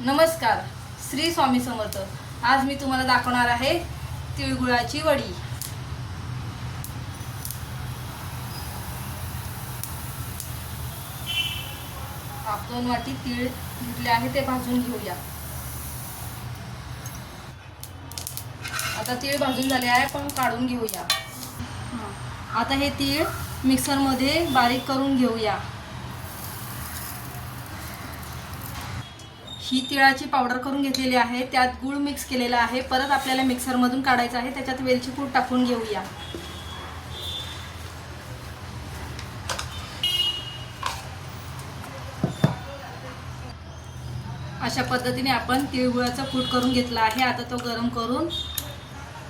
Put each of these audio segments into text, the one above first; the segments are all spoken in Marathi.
नमस्कार, श्री स्वामी समर्थ। आज मी तुम्हाला दाखवणार आहे तिळगुळाची वडी। आपण 2 वाटी तीळ घेतले आहे, ते भाजून घेऊया। आता तीळ भाजून झाले आहे, पण काढून घेऊया। आता हे तीळ मिक्सरमध्ये बारीक करून घेऊया। ही तिळाची पावडर करून घेतलेली आहे, त्यात गूळ मिक्स केलेला आहे। परत आपल्याला मिक्सरमधून काढायचं आहे, त्याच्यात वेलची पूड टाकून घेऊया। अशा पद्धतीने आपण तिळगुळाचा कूट करून घेतला आहे। आता तो गरम करून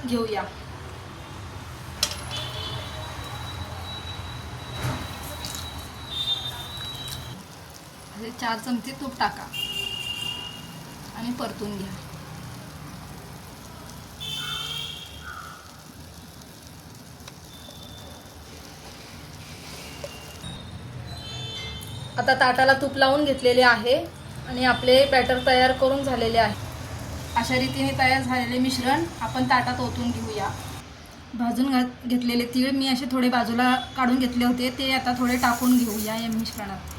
घेऊया। 4 चमचे तूप टाका आणि परतून घ्या। आता ताटाला तूप लावून घेतलेले आहे आणि आपले बॅटर तयार करून झालेले आहे। अशा रीतीने तयार झालेले मिश्रण आपण ताटात ओतून घेऊया। भाजून घेतलेले तीळ मी असे थोडे बाजूला काढून घेतले होते, ते आता थोडे टाकून घेऊया या मिश्रणात।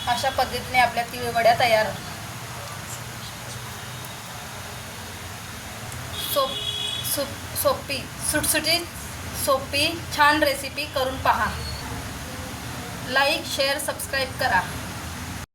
अशा पद्धतीने आपल्या तिळवड्या तयार। सोपी सुटसुटीत सोपी छान रेसिपी करून पहा। लाईक शेअर सबस्क्राईब करा।